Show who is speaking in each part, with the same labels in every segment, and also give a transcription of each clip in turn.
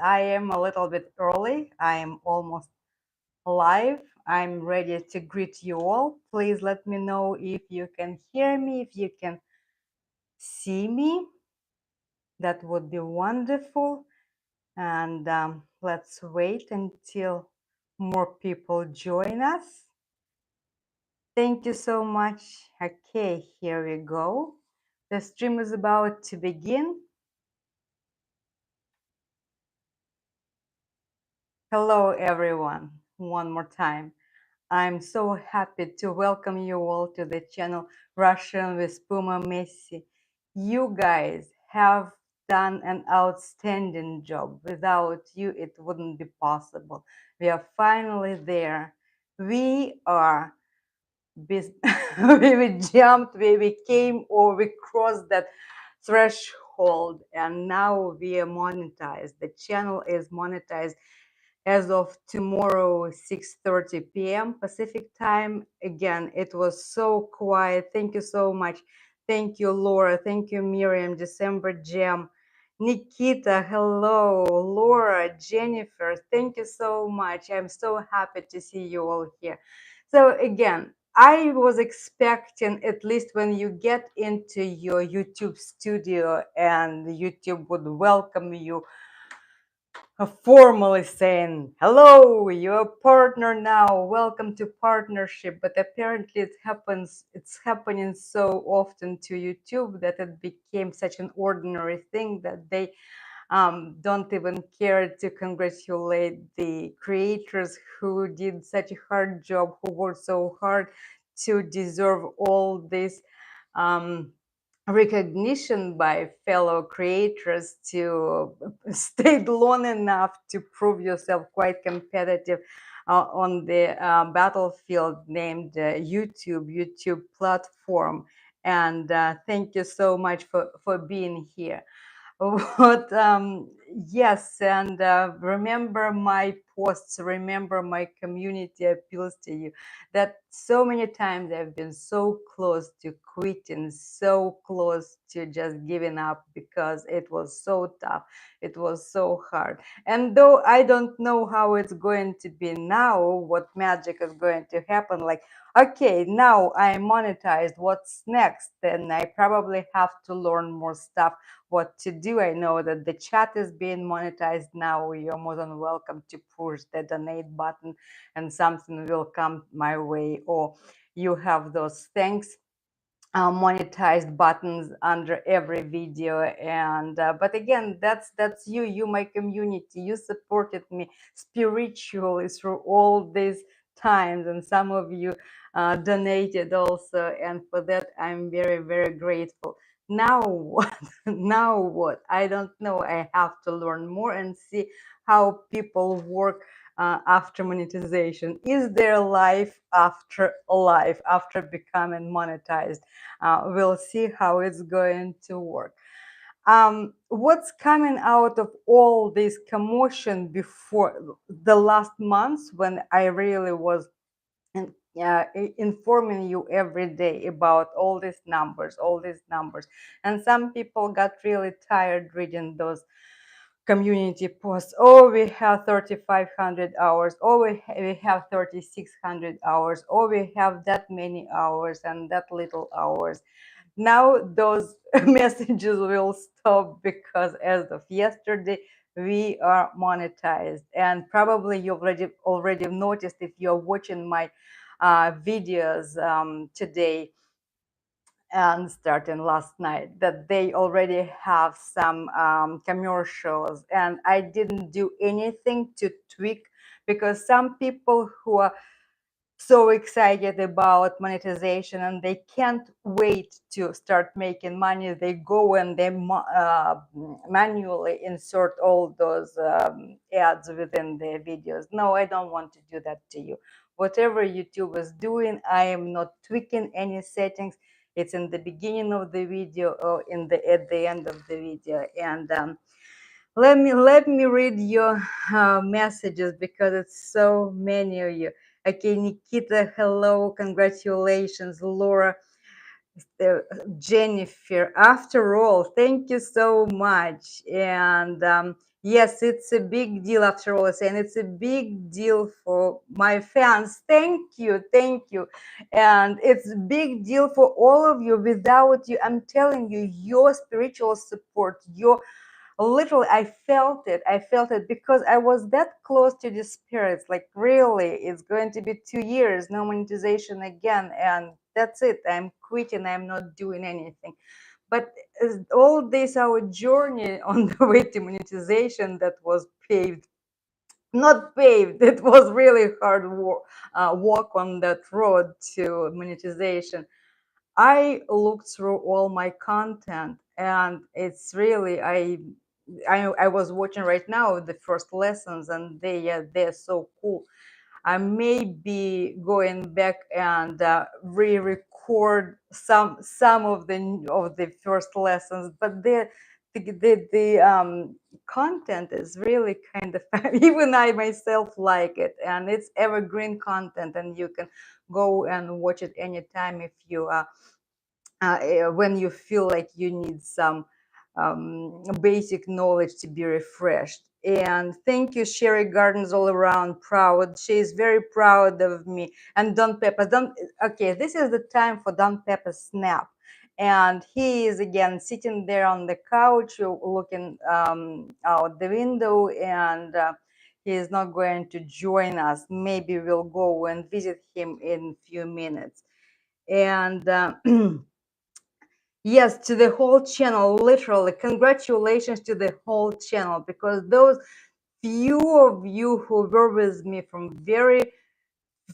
Speaker 1: I am a little bit early. I am almost live. I'm ready to greet you all. Please let me know if you can hear me, if you can see me. That would be wonderful. And let's wait until more people join us. Thank you so much. Okay, here we go. The stream is about to begin. Hello, everyone. One more time. I'm so happy to welcome you all to the channel Russian with Puma Messi. You guys have done an outstanding job. Without you, it wouldn't be possible. We are finally there. We are, we jumped, we came or we crossed that threshold and now we are monetized. The channel is monetized as of tomorrow 6:30 p.m. Pacific time. Again, it was so quiet. Thank you so much. Thank you, Laura. Thank you, Miriam. December Jam. Nikita, hello. Laura, Jennifer, thank you so much. I'm so happy to see you all here. So again, I was expecting, at least when you get into your YouTube studio and YouTube would welcome you formally saying, hello, you're a partner now, welcome to partnership. But apparently it's happening so often to YouTube that it became such an ordinary thing that they don't even care to congratulate the creators who did such a hard job, who worked so hard to deserve all this recognition by fellow creators, to stay long enough to prove yourself quite competitive on the battlefield named YouTube platform. And thank you so much for being here. But yes, and remember my posts, remember my community appeals to you. That so many times I've been so close to quitting, so close to just giving up because it was so tough, it was so hard. And though I don't know how it's going to be now, what magic is going to happen, like, okay, now I'm monetized, what's next? Then I probably have to learn more stuff what to do. I know that the chat is being monetized now. You're more than welcome to push the donate button and something will come my way, or you have those thanks monetized buttons under every video. And but again, that's you my community. You supported me spiritually through all these times, and some of you donated also, and for that I'm very, very grateful. Now what? Now what? I don't know. I have to learn more and see how people work after monetization. Is there life after life, after becoming monetized? We'll see how it's going to work. What's coming out of all this commotion before the last months, when I really was informing you every day about all these numbers, and some people got really tired reading those community posts. Oh, we have 3,500 hours. Oh, we have 3,600 hours. Oh, we have that many hours and that little hours. Now those messages will stop, because as of yesterday we are monetized. And probably you already noticed, if you're watching my videos today and starting last night, that they already have some commercials, and I didn't do anything to tweak, because some people who are so excited about monetization and they can't wait to start making money, they go and they manually insert all those ads within their videos. No, I don't want to do that to you. Whatever YouTube is doing, I am not tweaking any settings. It's in the beginning of the video or at the end of the video. And let me read your messages, because it's so many of you. Okay, Nikita, hello, congratulations. Laura, Jennifer, after all, thank you so much. And Yes, it's a big deal after all, and it's a big deal for my fans. Thank you, thank you. And it's a big deal for all of you. Without you, I'm telling you, your spiritual support, your literally, I felt it because I was that close to the spirits. Like, really, it's going to be 2 years, no monetization again, and that's it. I'm quitting, I'm not doing anything. But all this, our journey on the way to monetization, that was paved, not paved, it was really hard walk on that road to monetization. I looked through all my content, and it's really, I was watching right now the first lessons, and they're so cool. I may be going back and re-record some of the first lessons, but the content is really kind of even I myself like it, and it's evergreen content, and you can go and watch it anytime if you when you feel like you need some basic knowledge to be refreshed. And thank you, Sherry Gardens all around proud. She is very proud of me. And Don Pepas, okay, this is the time for Don Pepas snap. And he is again sitting there on the couch, looking out the window, and he is not going to join us. Maybe we'll go and visit him in a few minutes. And yes, to the whole channel, literally. Congratulations to the whole channel, because those few of you who were with me from very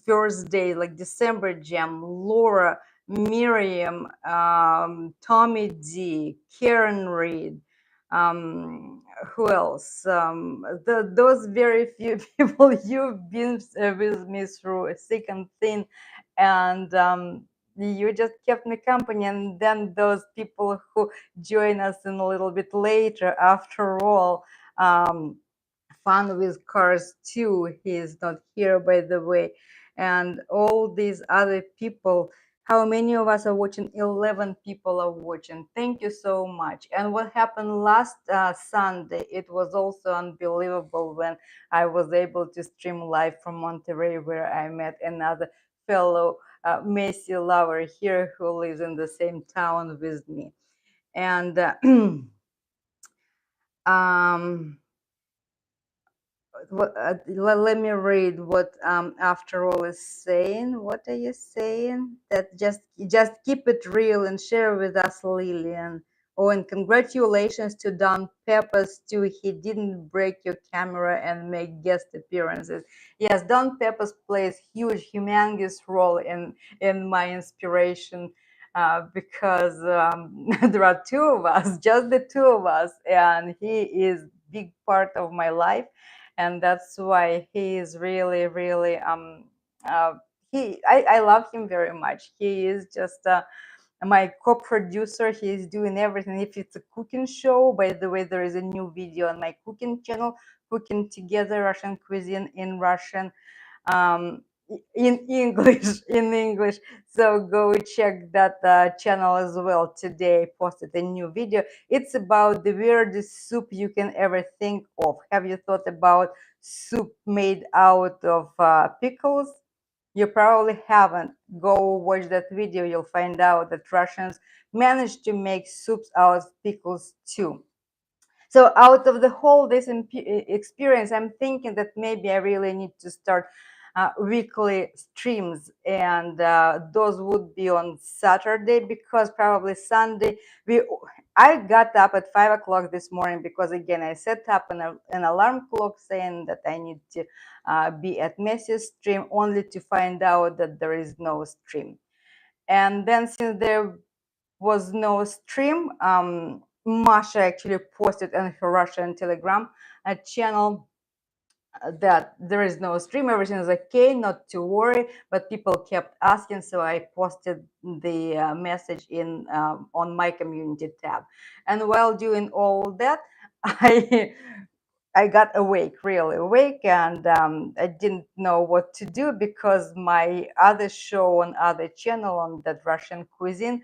Speaker 1: first day, like December Jam, Laura, Miriam, Tommy D, Karen Reed, who else? Those very few people, you've been with me through a thick and thin, and you just kept me company. And then those people who join us in a little bit later, after all. Fun with cars too. He is not here, by the way. And all these other people, how many of us are watching? 11 people are watching. Thank you so much. And what happened last Sunday, it was also unbelievable when I was able to stream live from Monterey, where I met another fellow Messi lover here who lives in the same town with me. And um what, let me read what after all is saying. What are you saying? That just keep it real and share with us, Lillian. Oh, and congratulations to Don Pepas too. He didn't break your camera and make guest appearances. Yes, Don Pepas plays huge, humongous role in my inspiration, because there are two of us, just the two of us, and he is big part of my life. And that's why he is really, really I love him very much. He is just my co-producer. He is doing everything. If it's a cooking show, by the way, there is a new video on my cooking channel, Cooking Together Russian Cuisine in Russian, um, in English, in English. So go check that channel as well. Today I posted a new video. It's about the weirdest soup you can ever think of. Have you thought about soup made out of pickles? You probably haven't. Go watch that video. You'll find out that Russians managed to make soups out of pickles too. So out of the whole this experience, I'm thinking that maybe I really need to start weekly streams, and those would be on Saturday, because probably Sunday we I got up at 5 o'clock this morning, because again I set up an alarm clock saying that I need to be at Messi's stream, only to find out that there is no stream. And then, since there was no stream, Masha actually posted on her Russian Telegram channel that there is no stream, everything is okay, not to worry. But people kept asking, so I posted the message in on my community tab. And while doing all that, I I got awake, really awake, and I didn't know what to do, because my other show on other channel, on that Russian cuisine,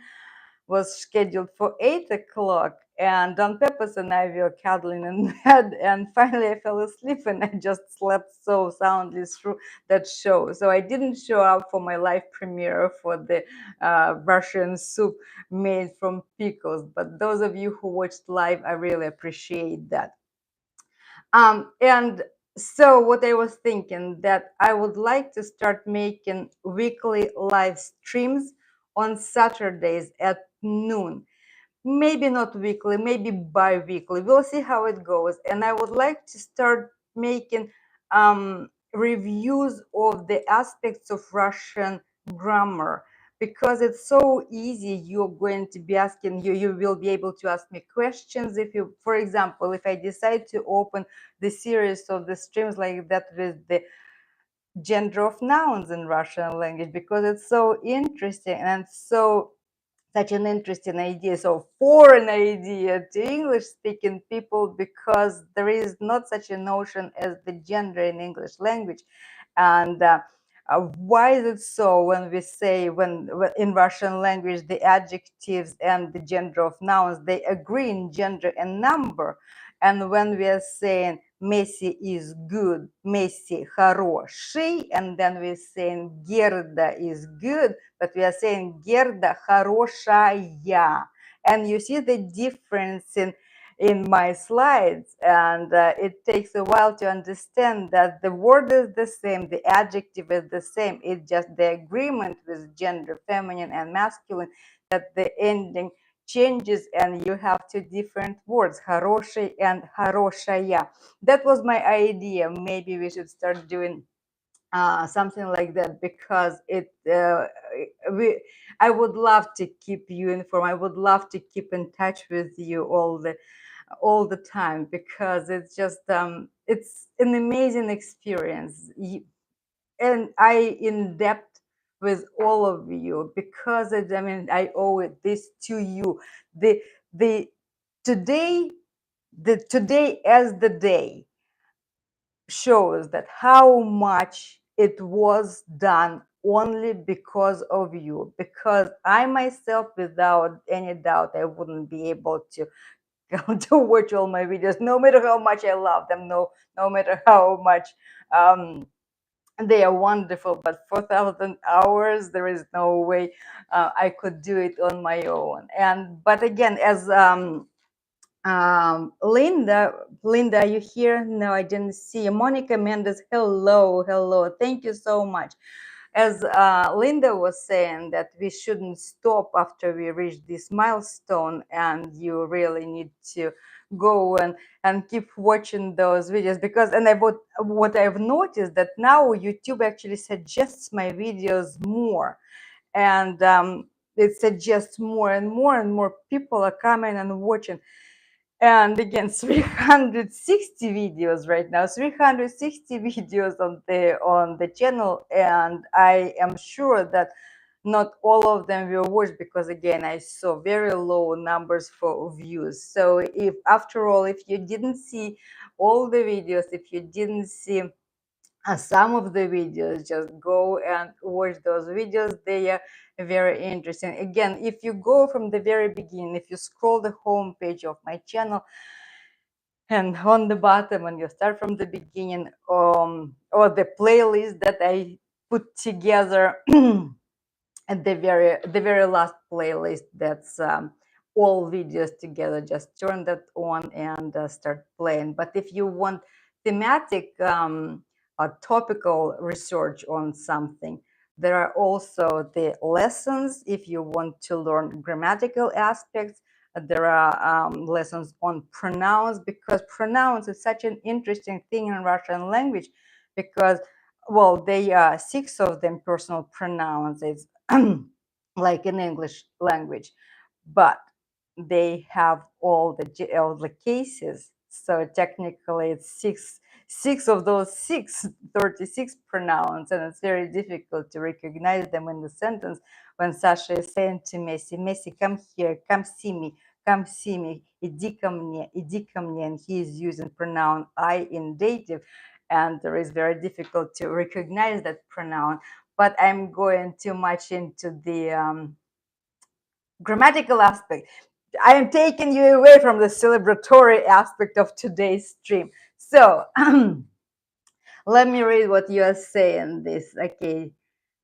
Speaker 1: was scheduled for 8 o'clock. and Don Pepas and I were cuddling in bed, and finally I fell asleep, and I just slept so soundly through that show. So I didn't show up for my live premiere for the Russian soup made from pickles. But those of you who watched live, I really appreciate that. And so what I was thinking, that I would like to start making weekly live streams on Saturdays at noon. Maybe not weekly, maybe bi-weekly. We'll see how it goes. And I would like to start making reviews of the aspects of Russian grammar, because it's so easy. You're going to be asking, you will be able to ask me questions. If you, for example, if I decide to open the series of the streams like that with the gender of nouns in Russian language, because it's so interesting and so such an interesting idea, so foreign idea to English speaking people, because there is not such a notion as the gender in English language. And why is it so when we say, when in Russian language the adjectives and the gender of nouns, they agree in gender and number, and when we are saying Messi is good, Messi хороший, and then we're saying Gerda is good, but we are saying Gerda хорошая. And you see the difference in my slides, and it takes a while to understand that the word is the same, the adjective is the same, it's just the agreement with gender, feminine and masculine, that the ending changes, and you have two different words, хороший and хорошая. That was my idea. Maybe we should start doing something like that, because I would love to keep you informed. I would love to keep in touch with you all the time, because it's just it's an amazing experience. And I in depth with all of you, because I mean, I owe it this to you. The the today the today as the day shows that how much it was done only because of you, because I myself, without any doubt, I wouldn't be able to to watch all my videos, no matter how much I love them, no matter how much they are wonderful. But 4,000 hours, there is no way I could do it on my own. And but again, as Linda, are you here? No, I didn't see you. Monica Mendes, hello. Thank you so much. As Linda was saying, that we shouldn't stop after we reach this milestone, and you really need to go and keep watching those videos, because what I've noticed, that now YouTube actually suggests my videos more, and it suggests more and more people are coming and watching. And again, 360 videos right now, 360 videos on the channel, and I am sure that not all of them were watched, because again, I saw very low numbers for views. So if, after all, if you didn't see all the videos, if you didn't see some of the videos, just go and watch those videos. They are very interesting. Again, if you go from the very beginning, if you scroll the home page of my channel, and on the bottom, and you start from the beginning, or the playlist that I put together at the very last playlist, that's all videos together, just turn that on and start playing. But if you want thematic topical research on something, there are also the lessons. If you want to learn grammatical aspects, there are lessons on pronouns, because pronouns is such an interesting thing in Russian language, because, well, they are 6 of them personal pronouns. It's like in English language, but they have all the cases. So technically, it's six of those 36 pronouns, and it's very difficult to recognize them in the sentence. When Sasha is saying to Messi, Messi, come here, come see me, иди ко мне, and he is using pronoun I in dative, and there is very difficult to recognize that pronoun. But I'm going too much into the grammatical aspect. I am taking you away from the celebratory aspect of today's stream. So let me read what you are saying. This, okay,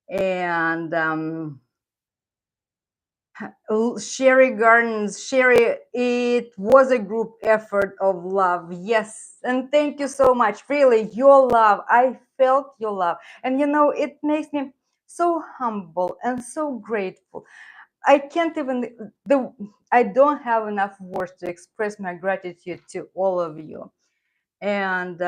Speaker 1: and Sherry Gardens, Sherry, it was a group effort of love. Yes. And thank you so much. Really, your love. I felt your love. And it makes me so humble and so grateful. I can't even, I don't have enough words to express my gratitude to all of you. And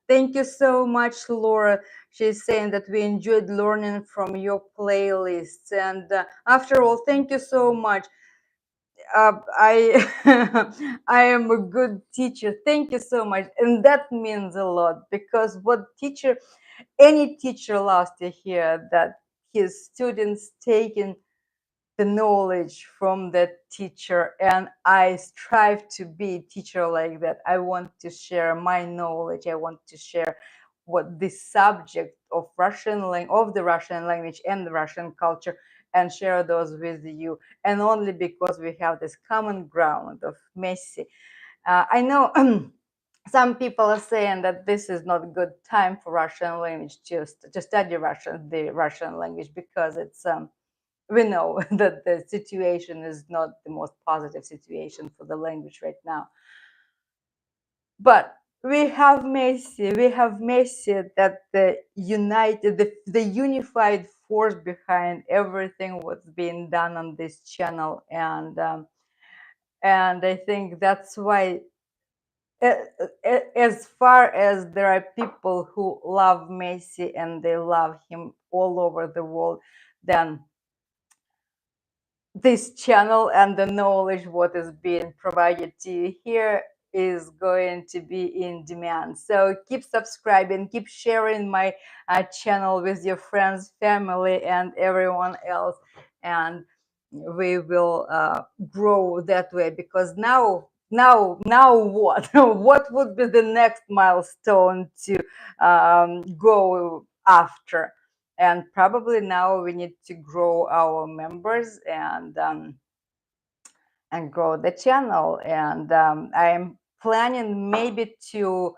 Speaker 1: thank you so much, Laura. She's saying that we enjoyed learning from your playlists. And after all, thank you so much. I I am a good teacher. Thank you so much, and that means a lot because any teacher loves to hear that his students taking the knowledge from the teacher, and I strive to be a teacher like that. I want to share my knowledge. I want to share what this subject of the Russian language and the Russian culture, and share those with you. And only because we have this common ground of Messi. I know some people are saying that this is not a good time for Russian language to study the Russian language, because it's we know that the situation is not the most positive situation for the language right now. But we have Messi that the unified force behind everything what's being done on this channel. And I think that's why, as far as there are people who love Messi and they love him all over the world, then this channel and the knowledge what is being provided to you here is going to be in demand. So keep subscribing, keep sharing my channel with your friends, family, and everyone else, and we will grow that way. Because now what what would be the next milestone to go after? And probably now we need to grow our members and grow the channel. And I am planning maybe to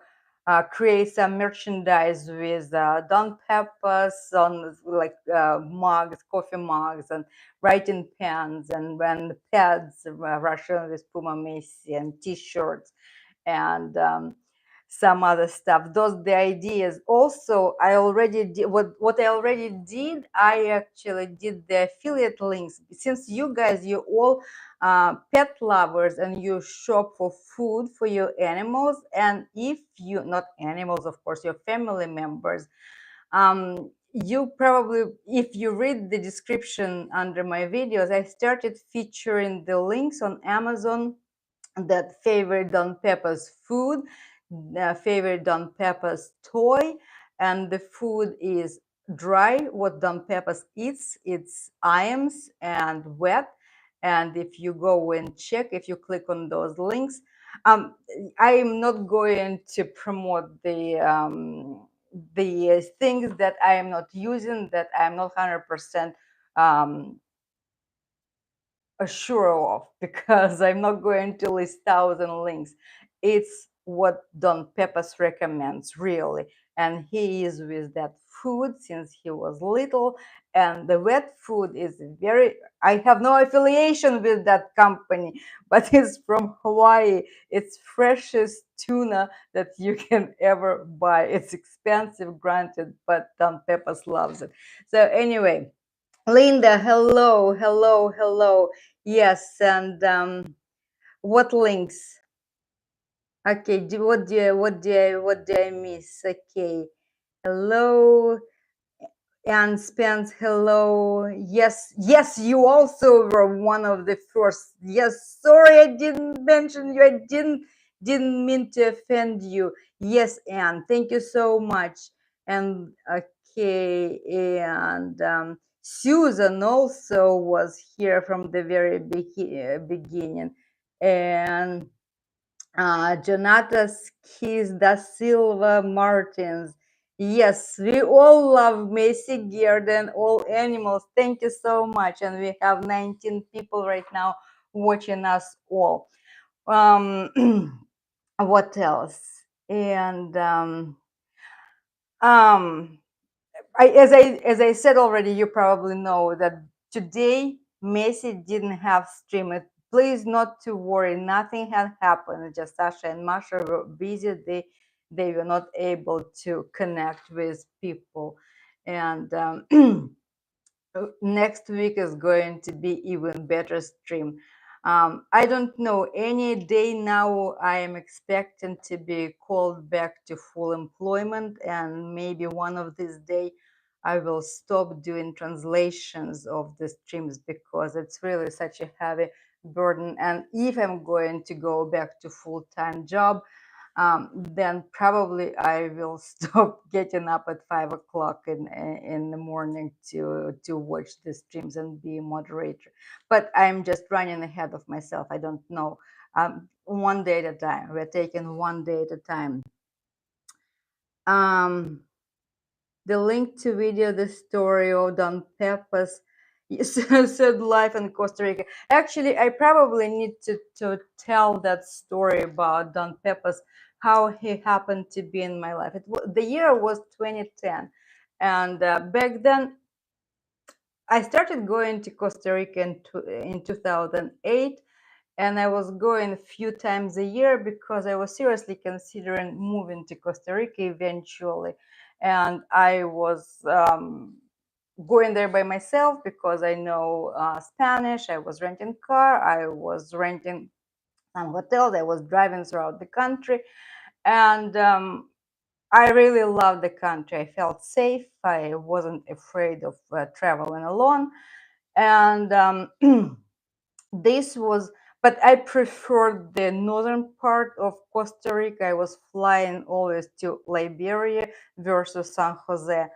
Speaker 1: create some merchandise with Don Pepas on, like mugs, coffee mugs, and writing pens, and when pads, Russian with Puma Messi, and T-shirts, and some other stuff. Those the ideas. Also, I already did what I already did. I actually did the affiliate links. Since you guys, you all pet lovers, and you shop for food for your animals, and if you, not animals, of course, your family members, you probably, if you read the description under my videos, I started featuring the links on Amazon that favorite Don Pepas food, favorite Don Pepas toy, and the food is dry. What Don Pepas eats, it's iams and wet. And if you go and check, if you click on those links, I am not going to promote the things that I am not using, that I am not 100% sure of, because I'm not going to list 1,000 links. It's what Don Pepas recommends, really. And he is with that food since he was little. And the wet food is I have no affiliation with that company, but it's from Hawaii. It's freshest tuna that you can ever buy. It's expensive, granted, but Don Pepas loves it. So anyway, Linda, hello, hello, hello. Yes, and what links? Okay, what do I miss? Okay, hello, and Spence, hello. Yes, yes, you also were one of the first. Yes, sorry, I didn't mention you. I didn't mean to offend you. Yes, Anne, thank you so much. And okay, and Susan also was here from the very beginning, and Jonatas Keys da Silva Martins. Yes, we all love Messi, Geared, and all animals. Thank you so much. And we have 19 people right now watching us all. Um, what else? And um, as I said already, you probably know that today Messi didn't have stream. Please not to worry, nothing had happened. Just Sasha and Masha were busy. They were not able to connect with people, and next week is going to be even better stream. I don't know, any day now I am expecting to be called back to full employment, and maybe one of these days I will stop doing translations of the streams because it's really such a heavy burden. And if I'm going to go back to full-time job, then probably I will stop getting up at 5 o'clock in the morning to watch the streams and be a moderator. But I'm just running ahead of myself. I don't know. One day at a time. We're taking one day at a time. The link to video the story of Don Pepas said life in Costa Rica. Actually, I probably need to tell that story about Don Pepas, how he happened to be in my life. The year was 2010, and back then I started going to Costa Rica in 2008, and I was going a few times a year because I was seriously considering moving to Costa Rica eventually. And I was going there by myself because I know Spanish. I was renting car. I was renting some hotels. I was driving throughout the country, and I really loved the country. I felt safe. I wasn't afraid of traveling alone, and this was, but I preferred the northern part of Costa Rica. I was flying always to Liberia versus San Jose,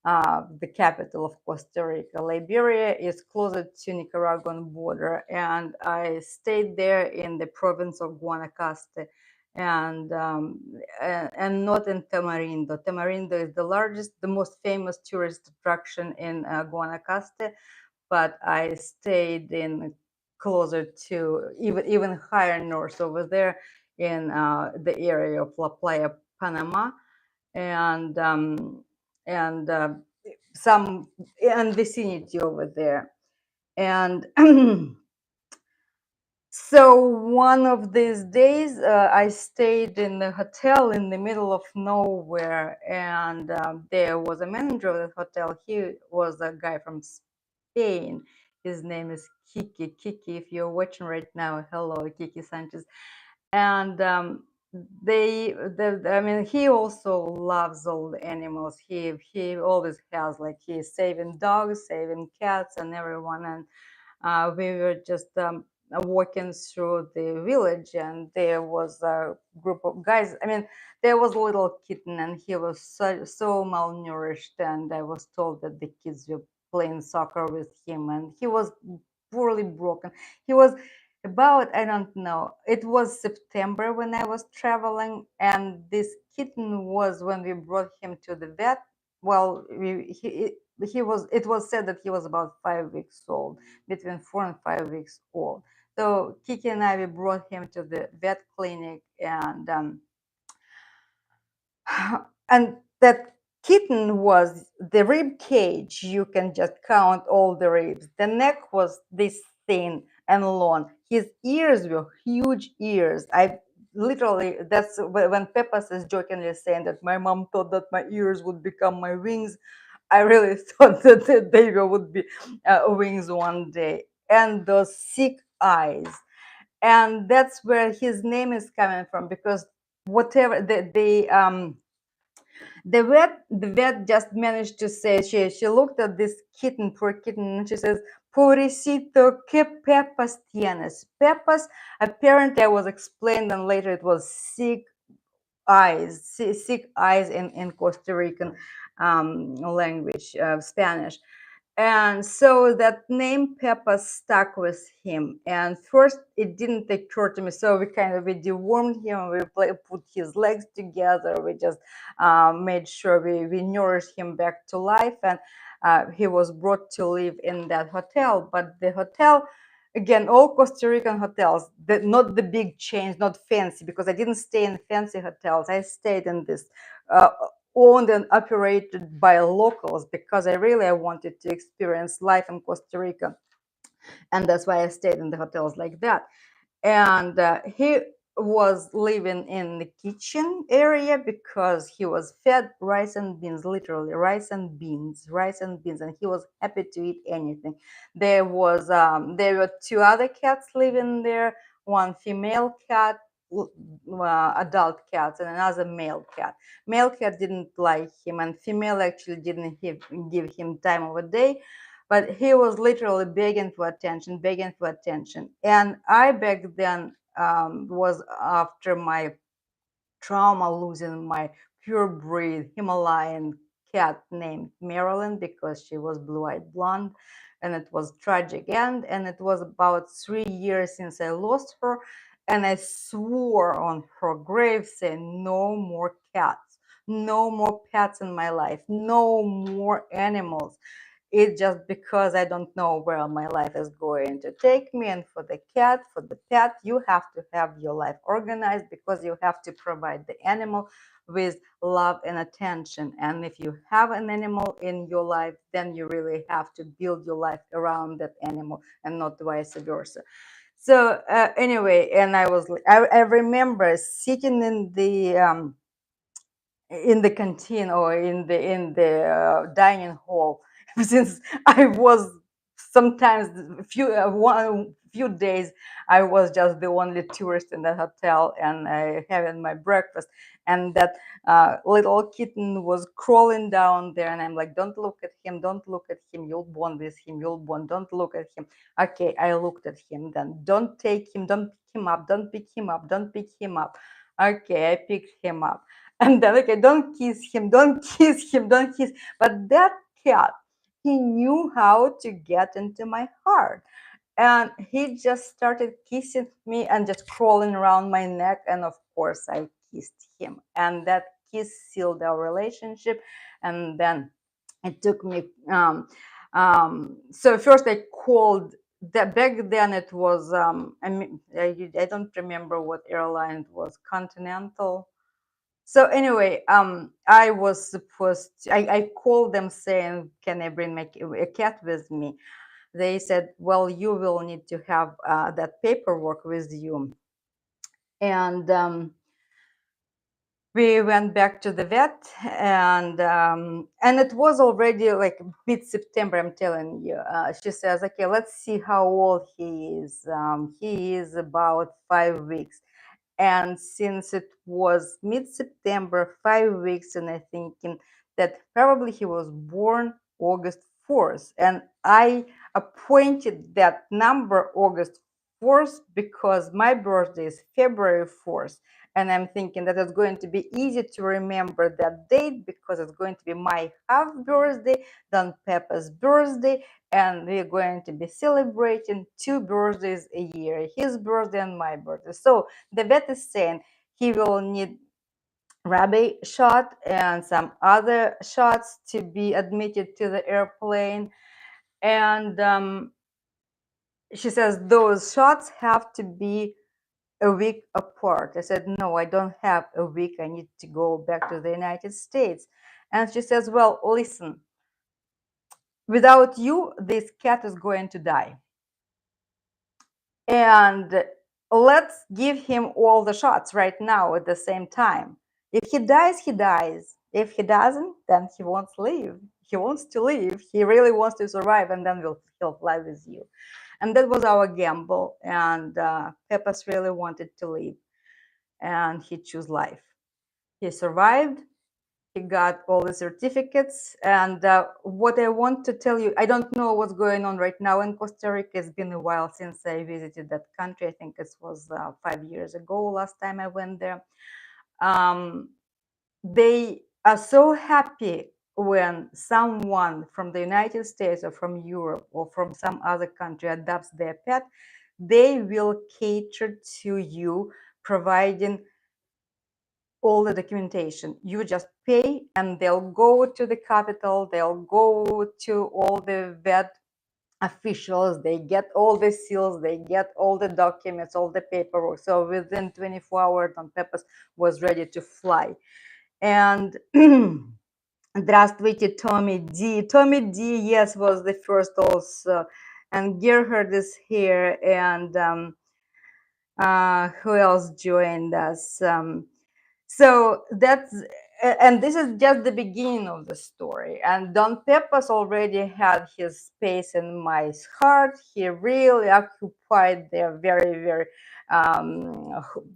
Speaker 1: the capital of Costa Rica. Liberia is closer to Nicaraguan border, and I stayed there in the province of Guanacaste, and not in Tamarindo. Tamarindo is the largest, the most famous tourist attraction in Guanacaste, but I stayed in closer to even higher north over there in the area of La Playa, Panama, and some and vicinity over there. And so one of these days, I stayed in a hotel in the middle of nowhere, and there was a manager of the hotel. He was a guy from Spain. His name is Kiki. Kiki, if you're watching right now, hello, Kiki Sanchez. And I mean, he also loves all the animals. He always has, like, he's saving dogs, saving cats, and everyone. And we were just walking through the village, and there was a group of guys. I mean, there was a little kitten, and he was so malnourished, and I was told that the kids were playing soccer with him, and he was poorly broken. He was about, I don't know, it was September when I was traveling, and this kitten was, when we brought him to the vet, well, he was, it was said that he was about 5 weeks old, between 4 and 5 weeks old. So Kiki and I, we brought him to the vet clinic, and that kitten was the rib cage. You can just count all the ribs. The neck was this thin and long. His ears were huge ears. I literally, that's when Pepas is jokingly saying that my mom thought that my ears would become my wings. I really thought that the baby would be wings one day. And those sick eyes. And that's where his name is coming from, because whatever the vet just managed to say, she looked at this kitten, poor kitten, and she says, "Pobrecito, que pepas tienes?" Pepas, apparently, I was explained, and later it was sick eyes, sick eyes in Costa Rican language, Spanish. And so that name Peppa stuck with him. And first it didn't occur to me. So we dewormed him. Put his legs together. We just made sure we nourished him back to life. And he was brought to live in that hotel. But the hotel, Again, all Costa Rican hotels, not the big chains, not fancy, because I didn't stay in fancy hotels. I stayed in this uh, owned and operated by locals, because I wanted to experience life in Costa Rica, and that's why I stayed in the hotels like that. And he was living in the kitchen area because he was fed rice and beans, literally rice and beans, rice and beans, and he was happy to eat anything. There were two other cats living there, one female cat, adult cat, and another male cat. Male cat didn't like him, and female actually didn't give him time of a day, but he was literally begging for attention, begging for attention. And I back then was after my trauma, losing my purebred Himalayan cat named Marilyn, because she was blue-eyed blonde, and it was tragic end. And it was about 3 years since I lost her, and I swore on her grave, saying, no more cats, no more pets in my life, no more animals. It's just because I don't know where my life is going to take me. And for the cat, for the pet, you have to have your life organized, because you have to provide the animal with love and attention. And if you have an animal in your life, then you really have to build your life around that animal, and not vice versa. So anyway, and I remember sitting in the canteen, or in the dining hall, since I was sometimes few days I was just the only tourist in the hotel, and having my breakfast, and that little kitten was crawling down there, and I'm like, don't look at him, don't look at him, you'll bond with him, you'll bond, don't look at him. Okay, I looked at him. Then, don't take him, don't pick him up, don't pick him up, don't pick him up. Okay, I picked him up. And then, okay, don't kiss him, don't kiss him, don't kiss. But that cat, he knew how to get into my heart. And he just started kissing me and just crawling around my neck. And of course, I kissed him. And that kiss sealed our relationship. And then it took me, so first I called, that back then it was, I don't remember what airline it was, Continental. So anyway, I was supposed to, I called them saying, can I bring a cat with me? They said, well, you will need to have that paperwork with you. And we went back to the vet, and it was already like mid-September, I'm telling you. She says, okay, let's see how old he is. He is about 5 weeks. And since it was mid-September, 5 weeks, and I thinking that probably he was born August 4th. And I appointed that number August 4th because my birthday is February 4th. And I'm thinking that it's going to be easy to remember that date, because it's going to be my half birthday, then Pepa's birthday, and we're going to be celebrating 2 birthdays a year, his birthday and my birthday. So the vet is saying he will need rabies shot and some other shots to be admitted to the airplane. And she says those shots have to be a week apart. I said, no, I don't have a week. I need to go back to the United States. And she says, well, listen, without you, this cat is going to die. And let's give him all the shots right now at the same time. If he dies, he dies. If he doesn't, then he wants to live. He wants to live. He really wants to survive, and then he'll fly with you. And that was our gamble. And Pepas really wanted to live, and he chose life. He survived. He got all the certificates. And what I want to tell you, I don't know what's going on right now in Costa Rica. It's been a while since I visited that country. I think it was 5 years ago last time I went there. They are so happy when someone from the United States or from Europe or from some other country adopts their pet. They will cater to you, providing all the documentation. You just pay, and they'll go to the capital, they'll go to all the vet officials, they get all the seals, they get all the documents, all the paperwork. So within 24 hours, Don Pepas was ready to fly. And Здравствуйте, Tommy D. Tommy D, yes, was the first also. And Gerhard is here. And who else joined us? So that's, and this is just the beginning of the story. And Don Pepas already had his space in my heart. He really occupied there very, very, I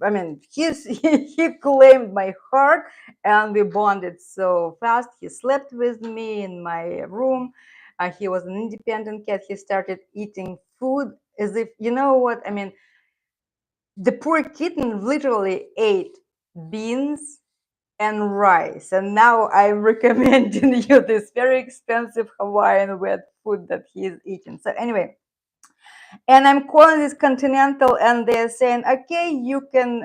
Speaker 1: mean, he claimed my heart, and we bonded so fast. He slept with me in my room. He was an independent cat. He started eating food as if, you know what, I mean, the poor kitten literally ate beans and rice. And now I'm recommending you this very expensive Hawaiian wet food that he is eating. So anyway, and I'm calling this Continental, and they're saying, okay, you can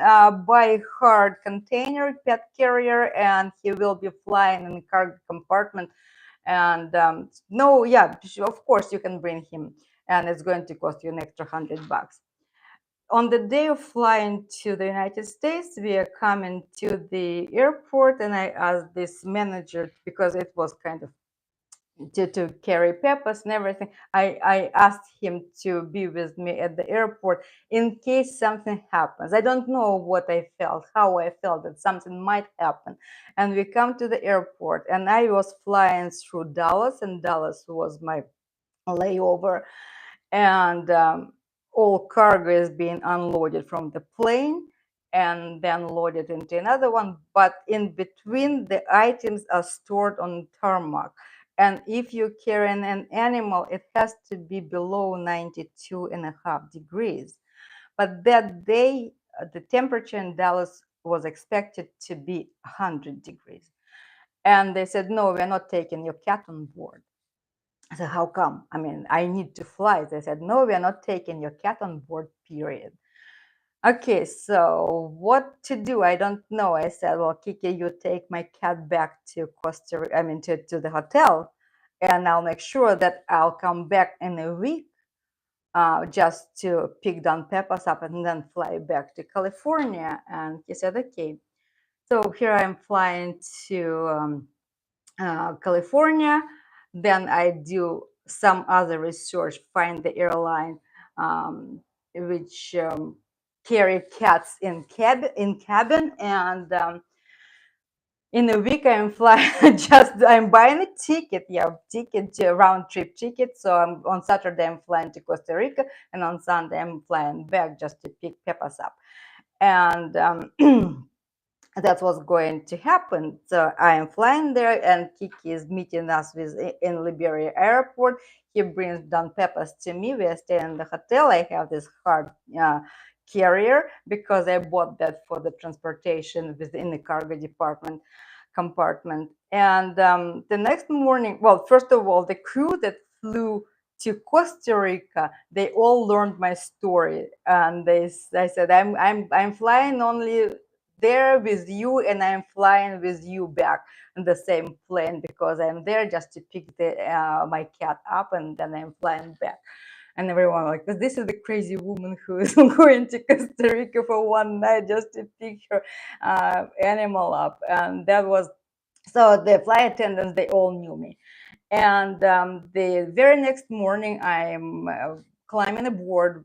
Speaker 1: buy hard container pet carrier, and he will be flying in the cargo compartment. And no, yeah, of course you can bring him, and it's going to cost you an extra $100. On the day of flying to the United States, we are coming to the airport, and I asked this manager, because it was kind of to carry Pepas and everything. I asked him to be with me at the airport in case something happens. I don't know what I felt, how I felt that something might happen. And we come to the airport, and I was flying through Dallas, and Dallas was my layover, and all cargo is being unloaded from the plane and then loaded into another one, but in between the items are stored on tarmac. And if you're carrying an animal, it has to be below 92.5 degrees. But that day, the temperature in Dallas was expected to be 100 degrees. And they said, no, we're not taking your cat on board. I said, how come? I mean, I need to fly. They said, no, we are not taking your cat on board, period. Okay, so what to do? I don't know. I said, well, Kiki, you take my cat back to Costa Rica, I mean, to the hotel, and I'll make sure that I'll come back in a week just to pick Don Pepas up and then fly back to California. And he said, okay. So here I'm flying to California. Then I do some other research, find the airline which carry cats in cabin, and in a week I'm flying. Just I'm buying a ticket, round trip ticket. So on Saturday I'm flying to Costa Rica, and on Sunday I'm flying back just to pick Pepas up, and that's what's going to happen. So I am flying there, and Kiki is meeting us in Liberia airport. He brings Don Pepas to me. We are staying in the hotel. I have this hard carrier because I bought that for the transportation within the cargo department compartment. And the next morning, well, first of all, the crew that flew to Costa Rica, they all learned my story, and I said, I'm flying only there with you, and I'm flying with you back in the same plane, because I'm there just to pick my cat up, and then I'm flying back. And everyone like, this is the crazy woman who is going to Costa Rica for one night just to pick her animal up. And that was, so the flight attendants, they all knew me. And the very next morning, I'm climbing aboard,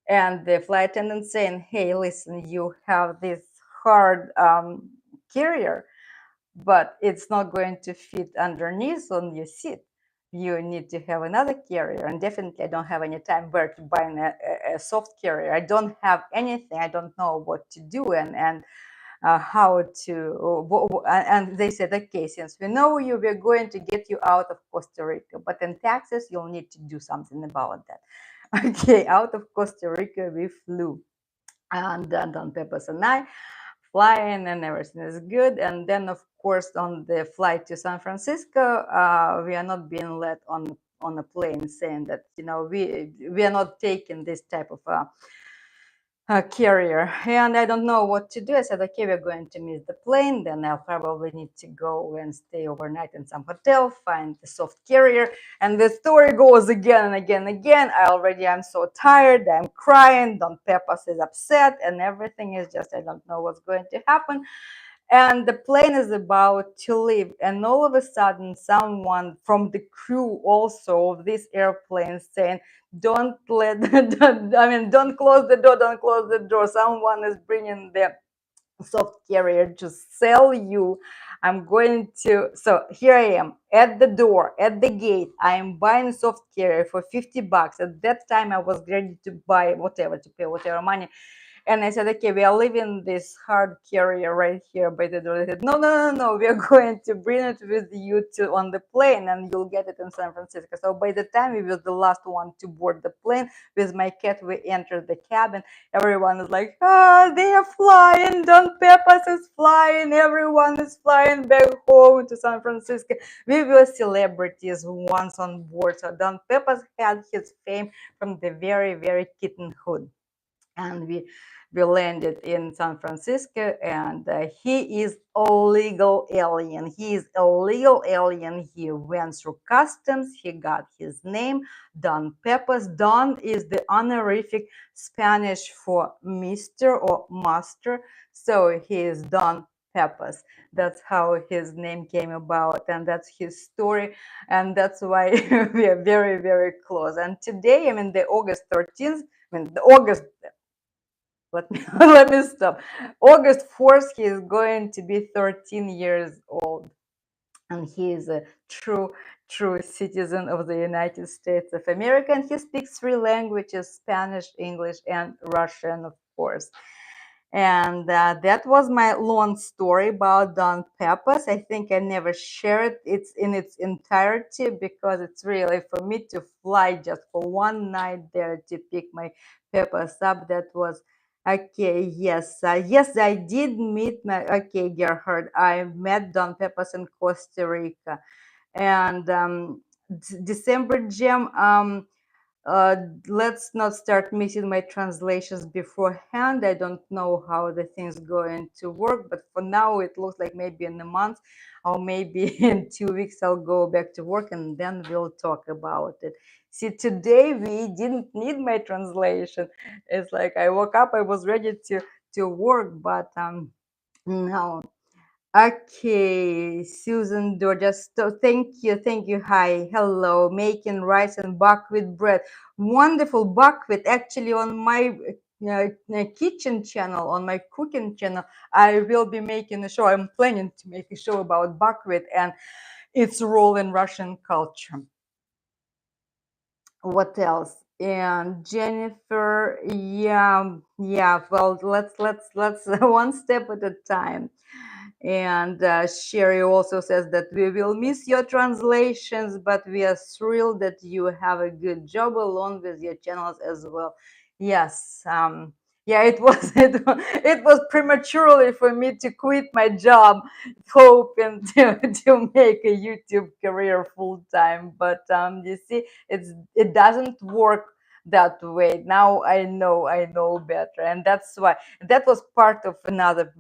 Speaker 1: and the flight attendant saying, hey, listen, you have this hard carrier, but it's not going to fit underneath on your seat. You need to have another carrier, and definitely I don't have any time where to buy a soft carrier. I don't have anything. I don't know what to do, and how to, and they said, okay, since we know you, we're going to get you out of Costa Rica, but in taxes you'll need to do something about that. Okay, out of Costa Rica we flew, and Don Pepas and I flying, and everything is good. And then of course on the flight to San Francisco, we are not being let on a plane, saying that, we are not taking this type of carrier, and I don't know what to do. I said, okay, we're going to miss the plane, then I'll probably need to go and stay overnight in some hotel, find the soft carrier. And the story goes again and again and again. I'm so tired, I'm crying, Don Pepas is upset, and everything is just, I don't know what's going to happen. And the plane is about to leave, and all of a sudden someone from the crew also of this airplane saying, don't let don't close the door, don't close the door, someone is bringing the soft carrier to sell you. I'm going to, so here I am at the door, at the gate. I am buying soft carrier for $50. At that time I was ready to buy whatever, to pay whatever money. And I said, okay, we are leaving this hard carrier right here by the door. They said, no, no, no, no, we are going to bring it with you to on the plane, and you'll get it in San Francisco. So by the time we were the last one to board the plane with my cat, we entered the cabin. Everyone is like, ah, they are flying. Don Pepas is flying. Everyone is flying back home to San Francisco. We were celebrities once on board. So Don Pepas had his fame from the very, very kittenhood. And we landed in San Francisco, and he is a legal alien. He is a legal alien. He went through customs. He got his name, Don Pepas. Don is the honorific Spanish for Mr. or Master. So he is Don Pepas. That's how his name came about, and that's his story, and that's why we are very, very close. And today, I mean, the August 13th, I mean, the August, let me let me stop. August 4th, he is going to be 13 years old, and he is a true citizen of the United States of America. And he speaks three languages: Spanish, English, and Russian, of course. And that was my long story about Don Pepas. I think I never shared it in its entirety because it's really for me to fly just for one night there to pick my Pepas up. That was okay. Yes, yes, I did meet my, okay, Gerhard. I met Don Pepas in Costa Rica, and December Jam. Uh, let's not start missing my translations beforehand. I don't know how the thing's going to work, but for now it looks like maybe in a month or maybe in 2 weeks I'll go back to work, and then we'll talk about it. See, today we didn't need my translation. It's like I woke up, I was ready to work, but no. Okay, Susan Door, just thank you, thank you. Hi, hello, making rice and buckwheat bread. Wonderful buckwheat. Actually, on my kitchen channel, on my cooking channel, I will be making a show. I'm planning to make a show about buckwheat and its role in Russian culture. What else? And Jennifer, yeah, yeah. Well, let's one step at a time. And Sherry also says that we will miss your translations, but we are thrilled that you have a good job along with your channels as well. Yes, yeah, it was it was prematurely for me to quit my job, hoping to make a YouTube career full time. But you see, it doesn't work that way. Now I know better, and that's why that was part of another.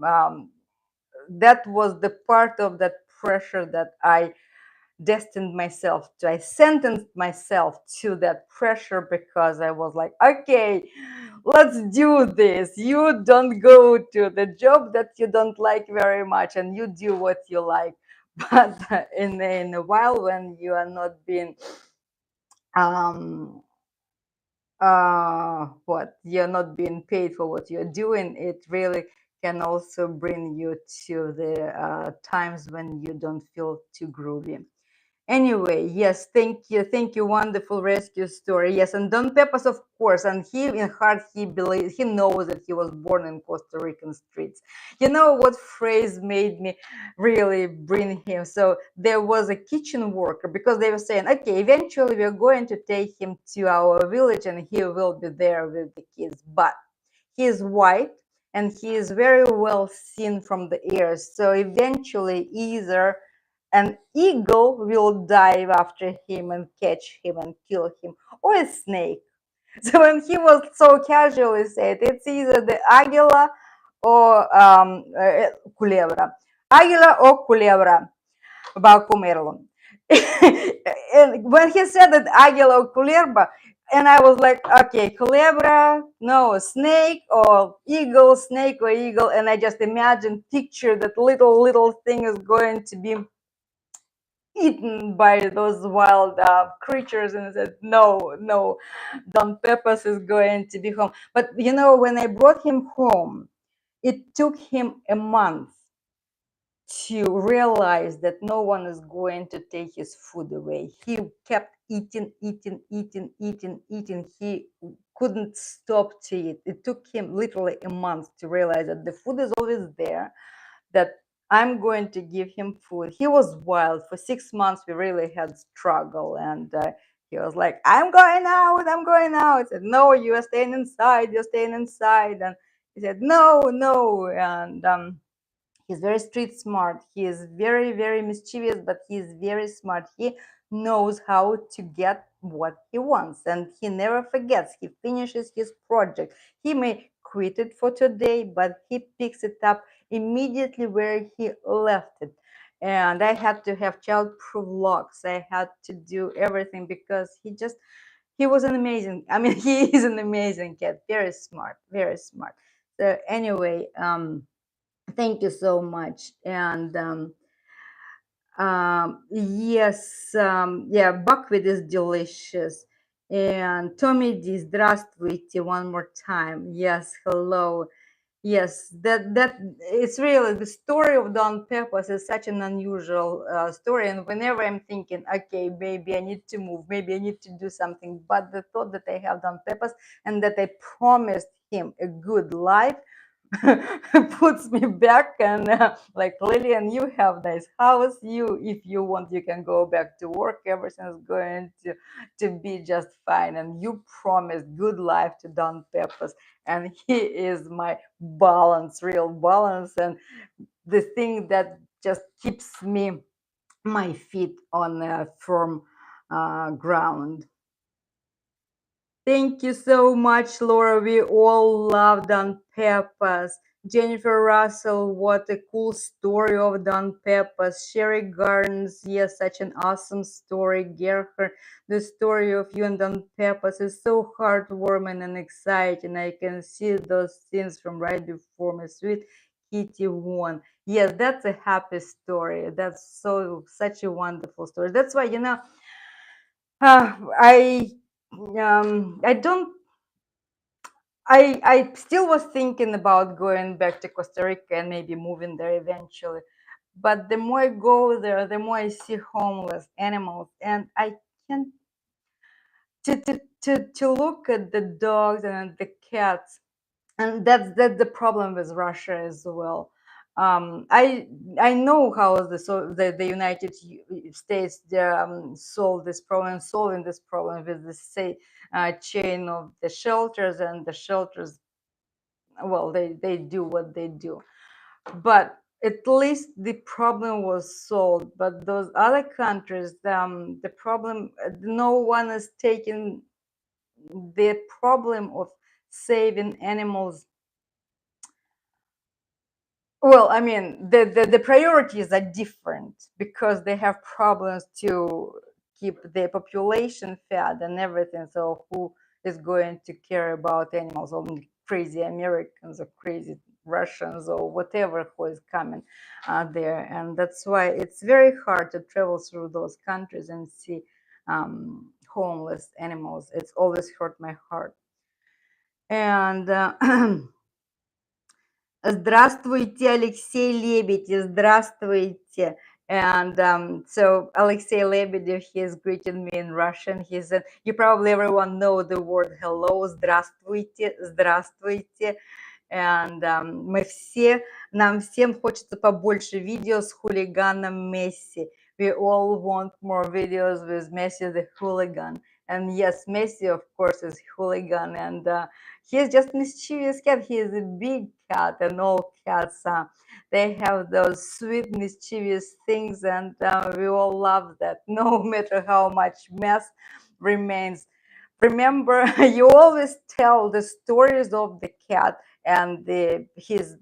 Speaker 1: That was the part of that pressure that I destined myself to. I sentenced myself to that pressure because I was like, okay, let's do this. You don't go to the job that you don't like very much, and you do what you like. But in a while, when you are not being um what you're not being paid for what you're doing, it really can also bring you to the times when you don't feel too groovy. Anyway, yes, thank you, wonderful rescue story. Yes, and Don Pepas, of course, and he in heart he believes, he knows that he was born in Costa Rican streets. You know what phrase made me really bring him? So there was a kitchen worker, because they were saying, okay, eventually we're going to take him to our village and he will be there with the kids, but he is white and he is very well seen from the air. So eventually, either an eagle will dive after him and catch him and kill him, or a snake. So when he was so casually said, it's either the águila or culebra. Águila or culebra va a comerlo. And when he said that águila or culebra, and I was like, okay, culebra, no, snake or eagle, snake or eagle. And I just imagined, picture that little thing is going to be eaten by those wild creatures. And I said, no, no, Don Pepas is going to be home. But you know, when I brought him home, it took him a month to realize that no one is going to take his food away. He kept eating, eating, eating, eating, eating. He couldn't stop to eat. It took him literally a month to realize that the food is always there, that I'm going to give him food. He was wild. For 6 months, we really had struggle. And he was like, I'm going out, I'm going out. I said, no, you are staying inside, you're staying inside. And he said, no, no. And he's very street smart. He is very, very mischievous, but he's very smart. He knows how to get what he wants, and he never forgets. He finishes his project. He may quit it for today, but he picks it up immediately where he left it. And I had to have child-proof locks. I had to do everything because he was an amazing. I mean, he is an amazing cat. Very smart. Very smart. So anyway, thank you so much. And yes, yeah, buckwheat is delicious. And Tommy D, здравствуйте one more time. Yes, hello. Yes, that it's really the story of Don Pepas is such an unusual story. And whenever I'm thinking, okay, maybe I need to move, maybe I need to do something, but the thought that I have Don Pepas and that I promised him a good life puts me back. And like, Lillian, you have nice house, you, if you want, you can go back to work, everything's going to be just fine. And you promised good life to Don Peppers, and he is my balance, real balance, and the thing that just keeps me, my feet on a firm ground. Thank you so much, Laura. We all love Don Pepas. Jennifer Russell, what a cool story of Don Pepas. Sherry Gardens, yes, such an awesome story. Gerhard, the story of you and Don Pepas is so heartwarming and exciting. I can see those scenes from right before my sweet Kitty won. Yes, that's a happy story. That's such a wonderful story. That's why, I I don't I still was thinking about going back to Costa Rica and maybe moving there eventually. But the more I go there, the more I see homeless animals, and I can't to look at the dogs and the cats, and that's the problem with Russia as well. I know how the United States solve this problem, solving this problem with the say chain of the shelters, and the shelters, well, they do what they do, but at least the problem was solved. But those other countries, the problem, no one is taking the problem of saving animals. Well, I mean, the priorities are different because they have problems to keep their population fed and everything. So who is going to care about animals? Only crazy Americans or crazy Russians or whatever who is coming there. And that's why it's very hard to travel through those countries and see homeless animals. It's always hurt my heart. And Здравствуйте, Алексей Лебедев. Здравствуйте. And so Alexei Lebedev, he is greeting me in Russian. He said, you probably everyone know the word hello, здравствуйте, здравствуйте. And нам всем хочется побольше видео с хулиганом Месси. We all want more videos with Messi the hooligan. And yes, Messi, of course, is hooligan. And he is just mischievous cat. He is a big cat, and all cats, they have those sweet, mischievous things, and we all love that, no matter how much mess remains. remember, you always tell the stories of the cat and his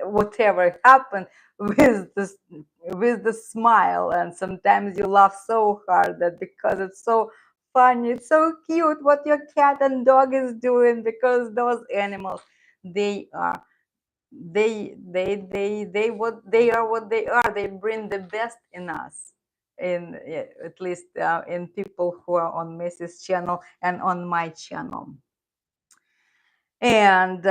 Speaker 1: whatever happened with the smile, and sometimes you laugh so hard that because it's so funny, it's so cute what your cat and dog is doing, because those animals, they are they are what they are. They bring the best in us, in at least in people who are on Macy's channel and on my channel. And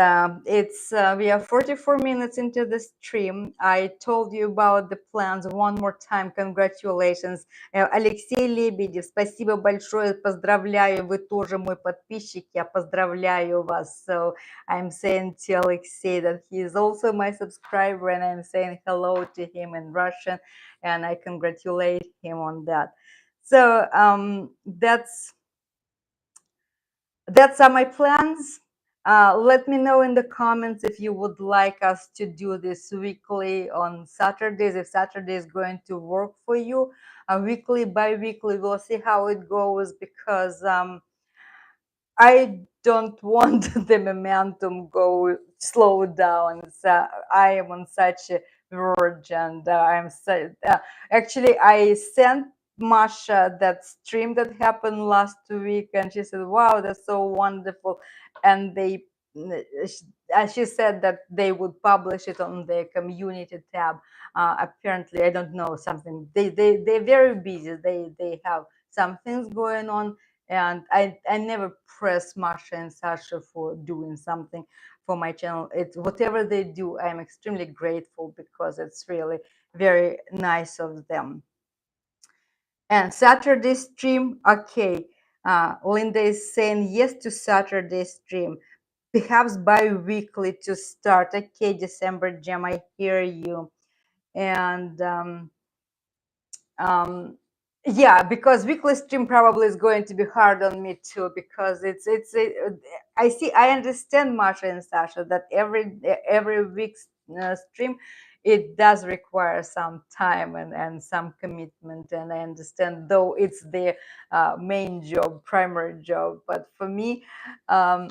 Speaker 1: it's we are 44 minutes into the stream. I told you about the plans one more time. Congratulations. Алексей Лебедев, спасибо большое, поздравляю, вы тоже мой подписчик, я поздравляю вас. So I'm saying to Alexei that he is also my subscriber, and I'm saying hello to him in Russian, and I congratulate him on that. So that's are my plans. Let me know in the comments if you would like us to do this weekly on Saturdays, if Saturday is going to work for you. Weekly, bi-weekly, we'll see how it goes, because I don't want the momentum go slow down. So I am on such a verge, and I'm so actually I sent Masha that stream that happened last week, and she said, "Wow, that's so wonderful," and she said that they would publish it on their community tab. Apparently, I don't know, something. They're very busy. They have some things going on, and I never press Masha and Sasha for doing something for my channel. It's whatever they do, I'm extremely grateful, because it's really very nice of them. And Saturday stream, okay. Linda is saying yes to Saturday stream, perhaps bi-weekly to start. Okay, December Jam, I hear you. And yeah, because weekly stream probably is going to be hard on me too, because I understand, Masha and Sasha, that every week's stream, it does require some time and some commitment, and I understand, though it's their main job, primary job. But for me, I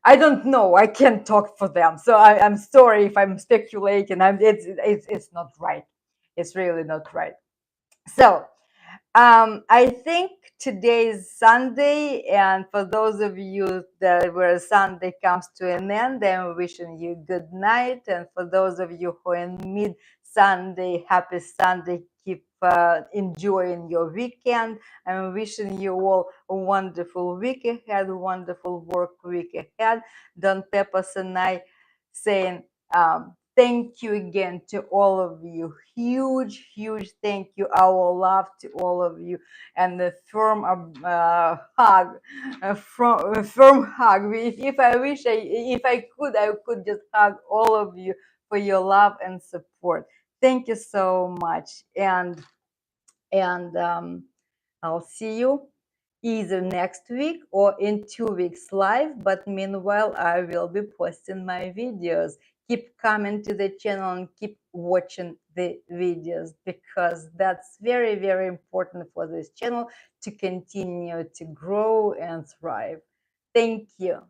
Speaker 1: don't know. I can't talk for them, so I'm sorry if I'm speculating. It's not right. It's really not right. So I think today is Sunday, and for those of you that where Sunday comes to an end, I'm wishing you good night. And for those of you who are in mid Sunday, happy Sunday. Keep enjoying your weekend. I'm wishing you all a wonderful week ahead, a wonderful work week ahead. Don Pepas and I saying thank you again to all of you. Huge, huge thank you. Our love to all of you, and the firm hug, a firm hug. If I wish, if I could just hug all of you for your love and support. Thank you so much, and I'll see you either next week or in 2 weeks live. But meanwhile, I will be posting my videos. Keep coming to the channel and keep watching the videos, because that's very, very important for this channel to continue to grow and thrive. Thank you.